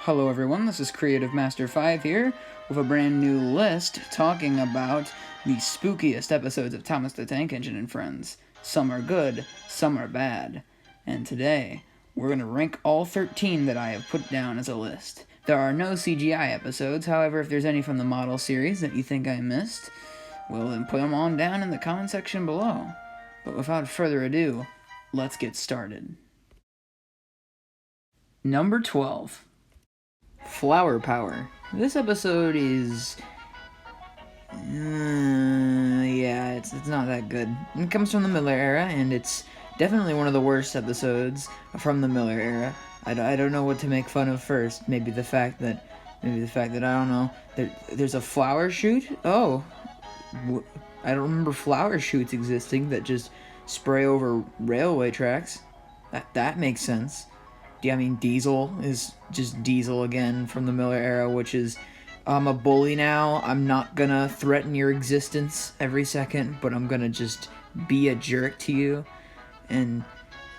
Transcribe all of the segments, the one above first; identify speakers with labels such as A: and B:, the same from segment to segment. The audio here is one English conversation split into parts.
A: Hello everyone, this is Creative Master 5 here, with a brand new list talking about the spookiest episodes of Tobys the Tank Engine and Friends. Some are good, some are bad. And today, we're going to rank all 13 that I have put down as a list. There are no CGI episodes, however, if there's any from the model series that you think I missed, well then put them on down in the comment section below. But without further ado, let's get started. Number 12. Flower Power. This episode is... it's not that good. It comes from the Miller era, and it's definitely one of the worst episodes from the Miller era. I don't know what to make fun of first. Maybe the fact that I don't know, there's a flower shoot? Oh, I don't remember flower shoots existing that just spray over railway tracks. That makes sense. Yeah, I mean, Diesel is just Diesel again from the Miller era, which is, I'm a bully now, I'm not gonna threaten your existence every second, but I'm gonna just be a jerk to you, and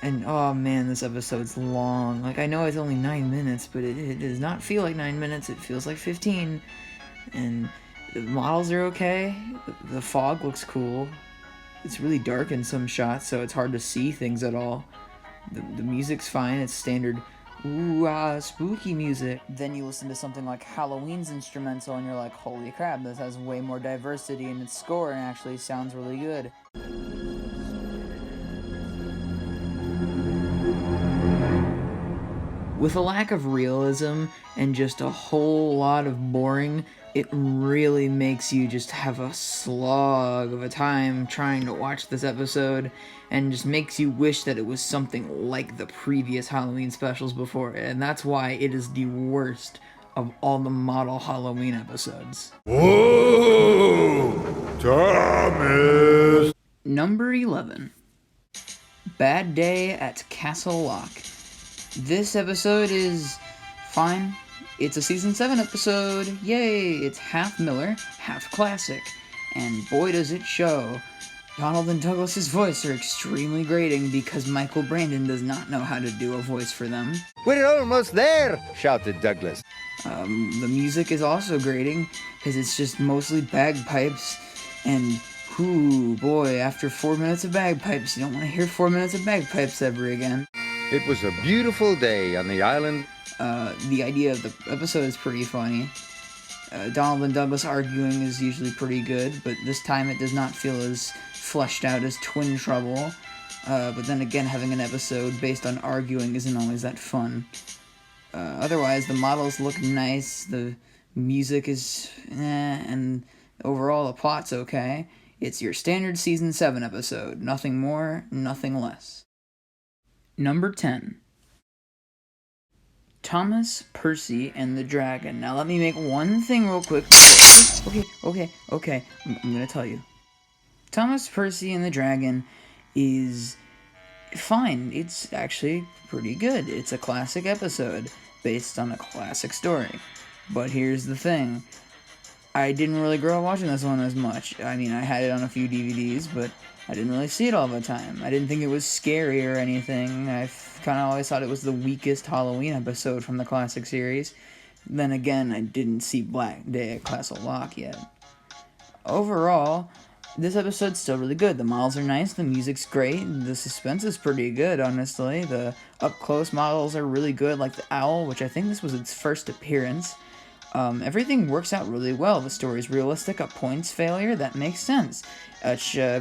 A: oh man, this episode's long. Like, I know it's only 9 minutes, but it does not feel like 9 minutes, it feels like 15, and the models are okay, the fog looks cool, it's really dark in some shots, so it's hard to see things at all. The music's fine, it's standard spooky music. Then you listen to something like Halloween's instrumental and you're like, holy crap, this has way more diversity in its score and actually sounds really good. With a lack of realism and just a whole lot of boring, it really makes you just have a slog of a time trying to watch this episode, and just makes you wish that it was something like the previous Halloween specials before it, and that's why it is the worst of all the model Halloween episodes.
B: Whoa! Thomas!
A: Number 11. Bad Day at Castle Lock. This episode is fine. It's a Season 7 episode. Yay! It's half Miller, half classic. And boy does it show. Donald and Douglas's voice are extremely grating because Michael Brandon does not know how to do a voice for them.
C: We're almost there, shouted Douglas.
A: The music is also grating because it's just mostly bagpipes. And, ooh, boy, after 4 minutes of bagpipes, you don't want to hear 4 minutes of bagpipes ever again.
C: It was a beautiful day on the island.
A: The idea of the episode is pretty funny. Donald and Douglas arguing is usually pretty good, but this time it does not feel as fleshed out as Twin Trouble. But then again, having an episode based on arguing isn't always that fun. Otherwise, the models look nice, the music is and overall the plot's okay. It's your standard Season 7 episode. Nothing more, nothing less. Number 10. Thomas, Percy, and the Dragon. Now let me make one thing real quick. Okay. I'm gonna tell you. Thomas, Percy, and the Dragon is fine. It's actually pretty good. It's a classic episode based on a classic story. But here's the thing. I didn't really grow up watching this one as much. I mean, I had it on a few DVDs, but I didn't really see it all the time. I didn't think it was scary or anything. I kind of always thought it was the weakest Halloween episode from the classic series. Then again, I didn't see Black Day at Castle Lock yet. Overall, this episode's still really good. The models are nice, the music's great, the suspense is pretty good, honestly. The up-close models are really good, like the owl, which I think this was its first appearance. Everything works out really well. The story's realistic, a points failure, that makes sense. A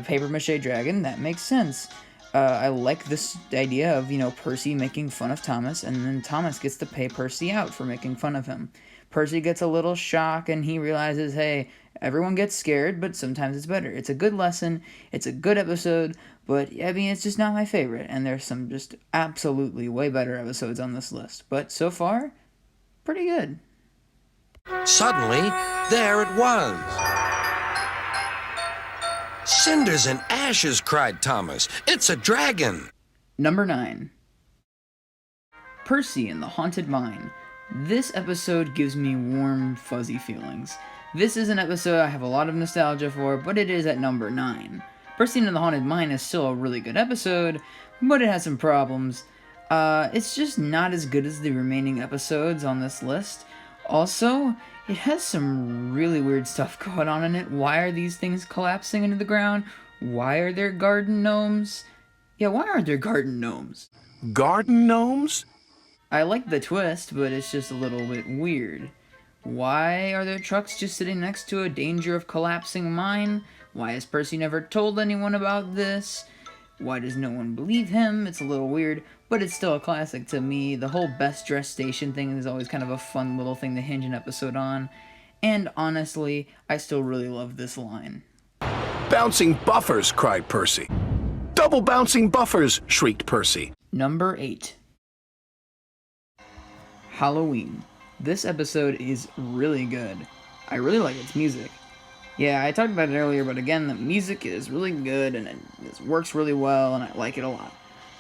A: paper-mache dragon, that makes sense. I like this idea of, Percy making fun of Thomas, and then Thomas gets to pay Percy out for making fun of him. Percy gets a little shock, and he realizes, hey, everyone gets scared, but sometimes it's better. It's a good lesson, it's a good episode, but, I mean, it's just not my favorite, and there's some just absolutely way better episodes on this list. But so far, pretty good.
D: Suddenly, there it was. Cinders and ashes, cried Thomas. It's a dragon.
A: Number 9. Percy and the Haunted Mine. This episode gives me warm, fuzzy feelings. This is an episode I have a lot of nostalgia for, but it is at number 9. Percy and the Haunted Mine is still a really good episode, but it has some problems. It's just not as good as the remaining episodes on this list. Also, it has some really weird stuff going on in it. Why are these things collapsing into the ground? Why are there garden gnomes? Yeah, why aren't there garden gnomes?
B: Garden gnomes?
A: I like the twist, but it's just a little bit weird. Why are there trucks just sitting next to a danger of collapsing mine? Why has Percy never told anyone about this? Why does no one believe him? It's a little weird, but it's still a classic to me. The whole best dressed station thing is always kind of a fun little thing to hinge an episode on. And honestly, I still really love this line.
B: Bouncing buffers, cried Percy. Double bouncing buffers, shrieked Percy.
A: Number 8. Halloween. This episode is really good. I really like its music. Yeah, I talked about it earlier, but again, the music is really good and it works really well, and I like it a lot.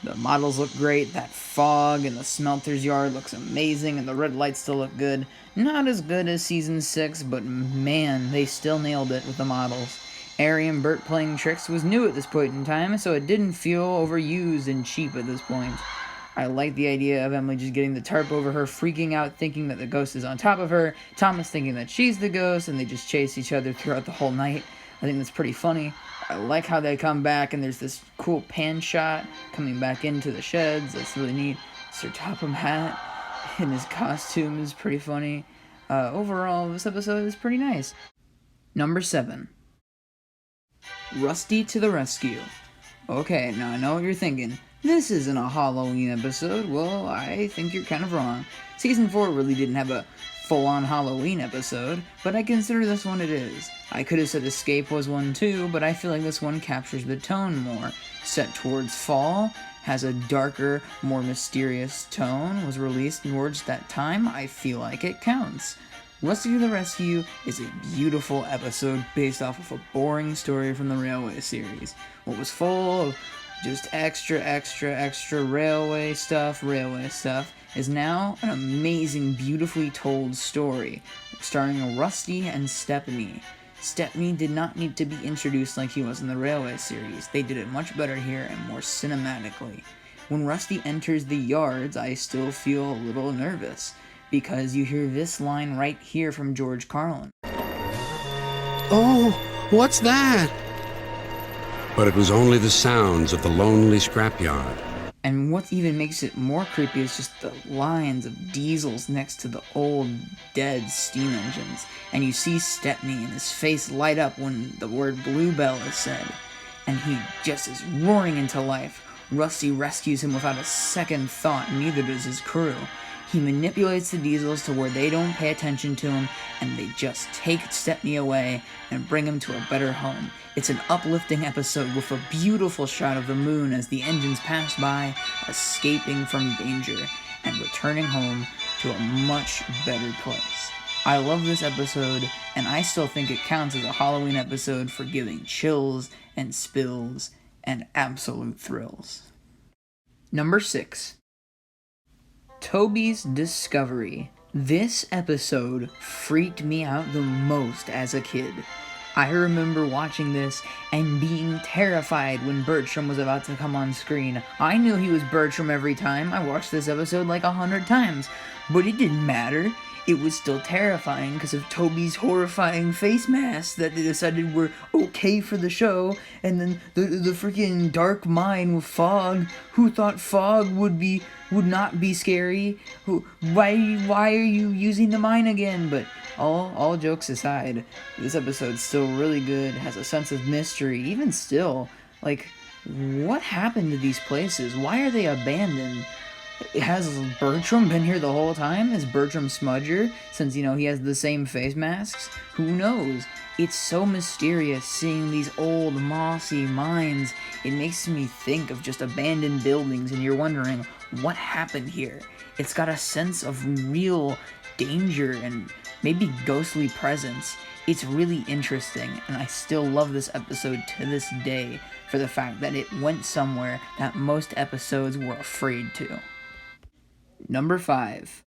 A: The models look great, that fog in the smelter's yard looks amazing, and the red lights still look good. Not as good as Season 6, but man, they still nailed it with the models. Ari and Bert playing tricks was new at this point in time, so it didn't feel overused and cheap at this point. I like the idea of Emily just getting the tarp over her, freaking out, thinking that the ghost is on top of her, Thomas thinking that she's the ghost, and they just chase each other throughout the whole night. I think that's pretty funny. I like how they come back, and there's this cool pan shot coming back into the sheds. That's really neat. Sir Topham hat in his costume is pretty funny. Overall, this episode is pretty nice. Number 7. Rusty to the rescue. Okay, now I know what you're thinking. This isn't a Halloween episode. Well, I think you're kind of wrong. Season 4 really didn't have a full-on Halloween episode, but I consider this one it is. I could have said Escape was one too, but I feel like this one captures the tone more. Set towards fall, has a darker, more mysterious tone, was released towards that time, I feel like it counts. Rusty to the Rescue is a beautiful episode based off of a boring story from the Railway series. What was full of just extra railway stuff is now an amazing, beautifully told story starring Rusty and Stepney. Stepney did not need to be introduced like he was in the Railway series. They did it much better here and more cinematically. When Rusty enters the yards, I still feel a little nervous because you hear this line right here from George Carlin.
D: Oh, what's that? But it was only the sounds of the lonely scrapyard.
A: And what even makes it more creepy is just the lines of diesels next to the old, dead steam engines. And you see Stepney and his face light up when the word Bluebell is said. And he just is roaring into life. Rusty rescues him without a second thought, neither does his crew. He manipulates the diesels to where they don't pay attention to him, and they just take Stepney away and bring him to a better home. It's an uplifting episode with a beautiful shot of the moon as the engines pass by, escaping from danger and returning home to a much better place. I love this episode, and I still think it counts as a Halloween episode for giving chills and spills and absolute thrills. Number 6. Tobys Discovery. This episode freaked me out the most as a kid. I remember watching this and being terrified when Bertram was about to come on screen. I knew he was Bertram every time. I watched this episode like 100 times, but it didn't matter. It was still terrifying because of Toby's horrifying face masks that they decided were okay for the show, and then the freaking dark mine with fog. Who thought fog would not be scary? Why are you using the mine again? But all jokes aside, this episode's still really good, has a sense of mystery, even still. Like, what happened to these places? Why are they abandoned? Has Bertram been here the whole time? Is Bertram Smudger? Since, he has the same face masks? Who knows? It's so mysterious seeing these old mossy mines. It makes me think of just abandoned buildings and you're wondering, what happened here? It's got a sense of real danger and maybe ghostly presence. It's really interesting, and I still love this episode to this day for the fact that it went somewhere that most episodes were afraid to. Number 5.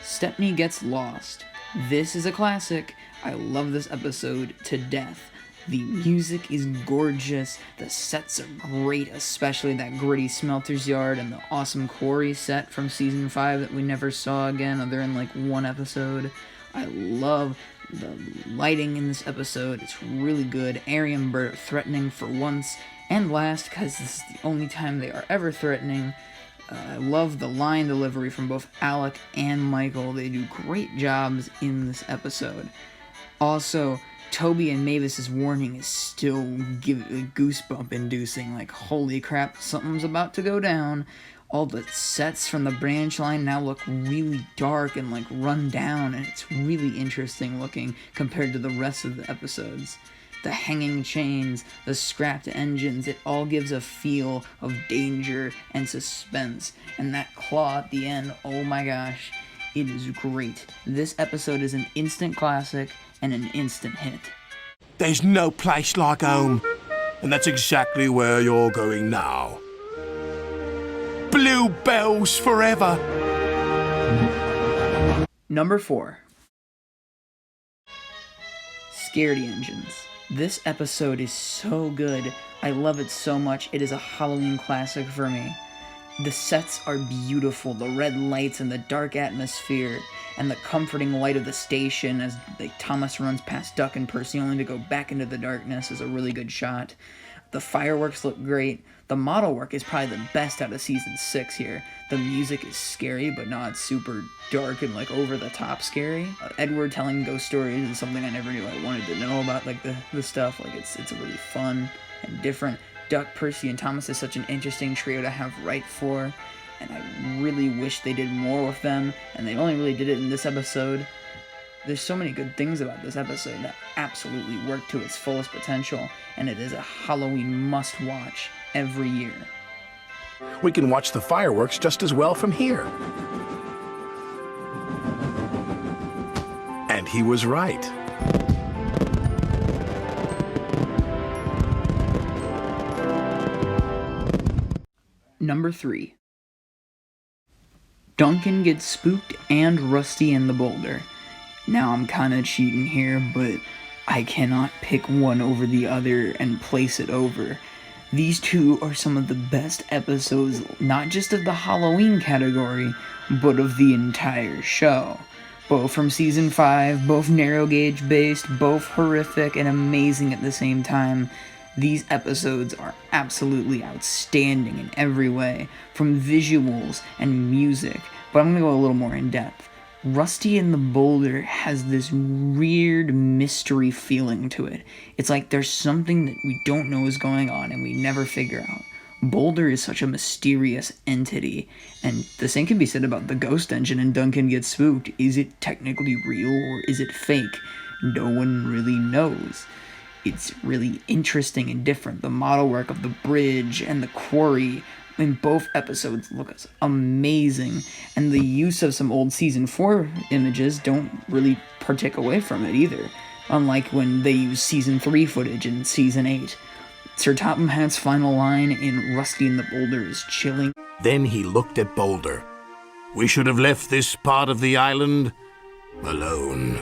A: Stepney Gets Lost. This is a classic. I love this episode to death. The music is gorgeous, the sets are great, especially that gritty smelter's yard and the awesome quarry set from season 5 that we never saw again other than like one episode. I love the lighting in this episode, it's really good. Ari and Bert threatening for once, and last, because this is the only time they are ever threatening. I love the line delivery from both Alec and Michael. They do great jobs in this episode. Also, Toby and Mavis's warning is still goosebump inducing, like holy crap, something's about to go down. All the sets from the branch line now look really dark and like run down, and it's really interesting looking compared to the rest of the episodes. The hanging chains, the scrapped engines, it all gives a feel of danger and suspense. And that claw at the end, oh my gosh, it is great. This episode is an instant classic and an instant hit.
B: There's no place like home, and that's exactly where you're going now. Bluebells forever!
A: Number 4. Scaredy Engines. This episode is so good. I love it so much. It is a Halloween classic for me. The sets are beautiful, the red lights and the dark atmosphere, and the comforting light of the station as Thomas runs past Duck and Percy only to go back into the darkness is a really good shot. The fireworks look great. The model work is probably the best out of season 6 here. The music is scary, but not super dark and like over the top scary. Edward telling ghost stories is something I never knew I wanted to know about, like the stuff. Like it's really fun and different. Duck, Percy, and Thomas is such an interesting trio to have right for, and I really wish they did more with them, and they only really did it in this episode. There's so many good things about this episode that absolutely work to its fullest potential, and it is a Halloween must-watch every year.
B: We can watch the fireworks just as well from here. And he was right.
A: Number 3. Duncan gets spooked and Rusty in the boulder. Now I'm kinda cheating here, but I cannot pick one over the other and place it over. These two are some of the best episodes, not just of the Halloween category, but of the entire show. Both from season 5, both narrow gauge based, both horrific and amazing at the same time. These episodes are absolutely outstanding in every way, from visuals and music, but I'm gonna go a little more in depth. Rusty in the Boulder has this weird mystery feeling to it. It's like there's something that we don't know is going on and we never figure out. Boulder is such a mysterious entity, and the same can be said about the ghost engine in Duncan Gets Spooked. Is it technically real or is it fake? No one really knows. It's really interesting and different. The model work of the bridge and the quarry in both episodes look amazing, and the use of some old season 4 images don't really partake away from it either, unlike when they use season 3 footage in season 8. Sir Topham Hatt's final line in Rusty in the Boulder is chilling.
B: Then he looked at Boulder. We should have left this part of the island alone.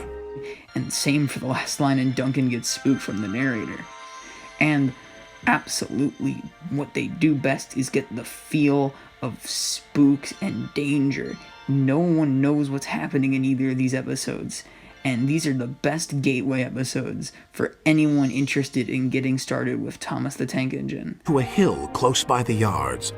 A: And same for the last line in Duncan Gets Spooked from the narrator. And absolutely, what they do best is get the feel of spooks and danger. No one knows what's happening in either of these episodes, and these are the best gateway episodes for anyone interested in getting started with Thomas the Tank Engine.
B: To a hill close by the yards.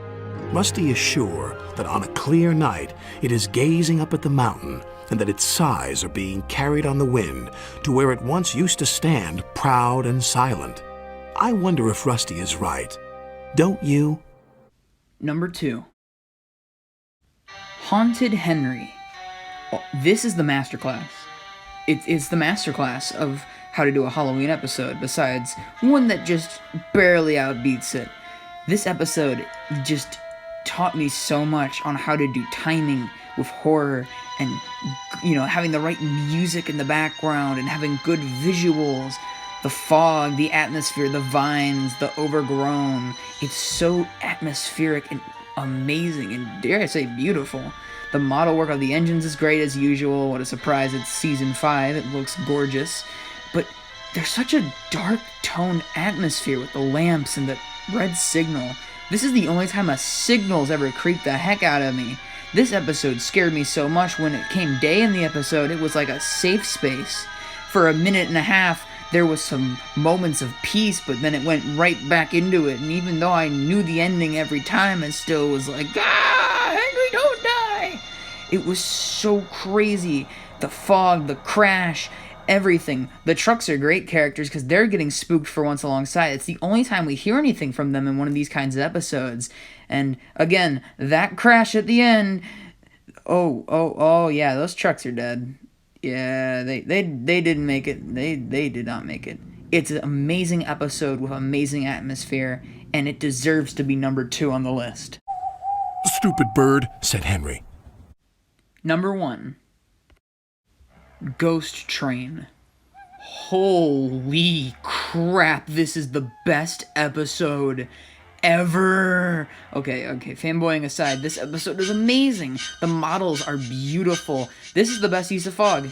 B: Rusty is sure that on a clear night it is gazing up at the mountain and that its sides are being carried on the wind to where it once used to stand proud and silent. I wonder if Rusty is right. Don't you?
A: Number 2. Haunted Henry. Oh, this is the masterclass. It's the masterclass of how to do a Halloween episode, besides one that just barely outbeats it. This episode just taught me so much on how to do timing with horror and, having the right music in the background and having good visuals. The fog, the atmosphere, the vines, the overgrown. It's so atmospheric and amazing and, dare I say, beautiful. The model work of the engines is great as usual. What a surprise, it's season 5. It looks gorgeous. But there's such a dark toned atmosphere with the lamps and the red signal. This is the only time a signal's ever creeped the heck out of me. This episode scared me so much when it came day in the episode, it was like a safe space. For a minute and a half, there was some moments of peace, but then it went right back into it. And even though I knew the ending every time, it still was like, Henry, don't die! It was so crazy. The fog, the crash, everything. The trucks are great characters because they're getting spooked for once alongside. It's the only time we hear anything from them in one of these kinds of episodes. And again, that crash at the end. Oh yeah, those trucks are dead. Yeah, they didn't make it. They did not make it. It's an amazing episode with amazing atmosphere, and it deserves to be number 2 on the list.
B: Stupid bird, said Henry.
A: Number 1. Ghost Train. Holy crap, this is the best episode ever. Okay, fanboying aside, this episode is amazing. The models are beautiful. This is the best use of fog.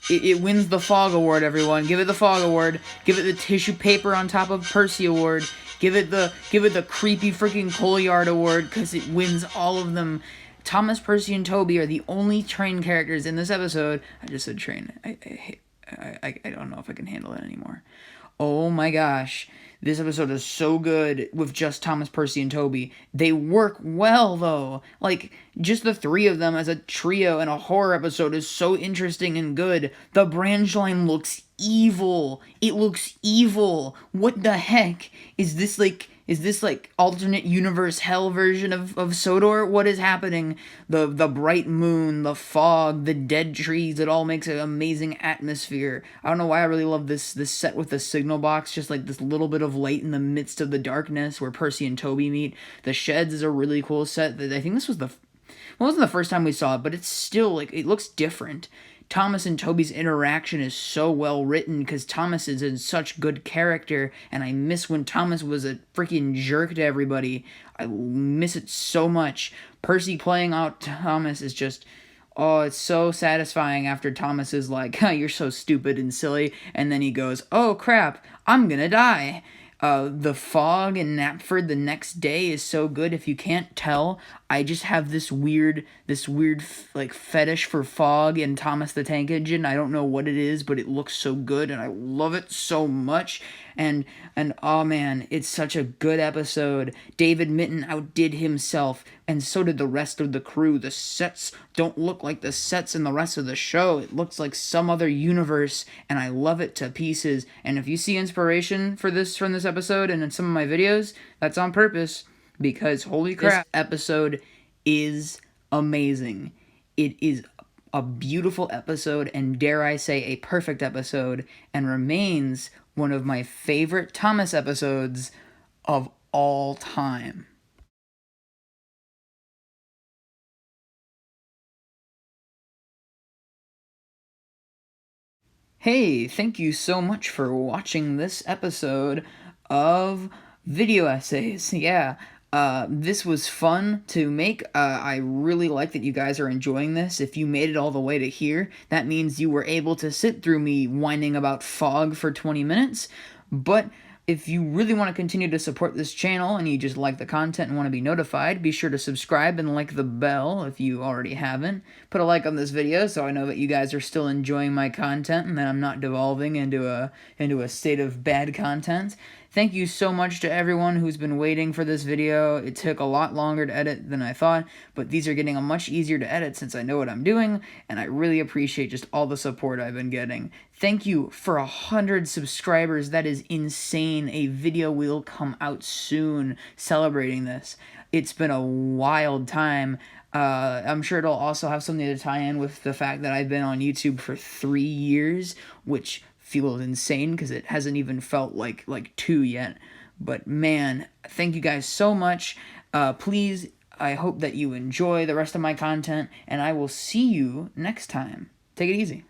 A: It wins the Fog Award, everyone. Give it the Fog Award. Give it the tissue paper on top of Percy Award. Give it the creepy freaking coal yard award, because it wins all of them. Thomas, Percy, and Toby are the only train characters in this episode. I just said train. I don't know if I can handle it anymore. Oh my gosh. This episode is so good with just Thomas, Percy, and Toby. They work well, though. Like, just the 3 of them as a trio in a horror episode is so interesting and good. The branch line looks evil. It looks evil. What the heck? Is this like alternate universe hell version of Sodor? What is happening? The bright moon, the fog, the dead trees, it all makes an amazing atmosphere. I don't know why I really love this set with the signal box, just like this little bit of light in the midst of the darkness where Percy and Toby meet. The sheds is a really cool set. I think this was it wasn't the first time we saw it, but it's still like, it looks different. Thomas and Toby's interaction is so well written because Thomas is in such good character, and I miss when Thomas was a freaking jerk to everybody. I miss it so much. Percy playing out Thomas is just, oh, it's so satisfying after Thomas is like, you're so stupid and silly, and then he goes, oh crap, I'm gonna die. The fog in Knapford the next day is so good. If you can't tell, I just have this weird like fetish for fog and Thomas the Tank Engine. I don't know what it is, but it looks so good and I love it so much. And oh man, it's such a good episode. David Mitton outdid himself, and so did the rest of the crew. The sets don't look like the sets in the rest of the show. It looks like some other universe, and I love it to pieces. And if you see inspiration for this from this episode and in some of my videos, that's on purpose, because holy crap, this episode is amazing. It is a beautiful episode, and dare I say a perfect episode, and remains one of my favorite Thomas episodes of all time. Hey, thank you so much for watching this episode of Video Essays. Yeah, this was fun to make. I really like that you guys are enjoying this. If you made it all the way to here, that means you were able to sit through me whining about fog for 20 minutes. But if you really want to continue to support this channel and you just like the content and want to be notified, be sure to subscribe and like the bell if you already haven't. Put a like on this video so I know that you guys are still enjoying my content and that I'm not devolving into a state of bad content. Thank you so much to everyone who's been waiting for this video. It took a lot longer to edit than I thought, but these are getting much easier to edit since I know what I'm doing, and I really appreciate just all the support I've been getting. Thank you for 100 subscribers. That is insane. A video will come out soon celebrating this. It's been a wild time. I'm sure it'll also have something to tie in with the fact that I've been on YouTube for 3 years, which feels insane because it hasn't even felt like 2 yet. But man, thank you guys so much. Please, I hope that you enjoy the rest of my content, and I will see you next time. Take it easy.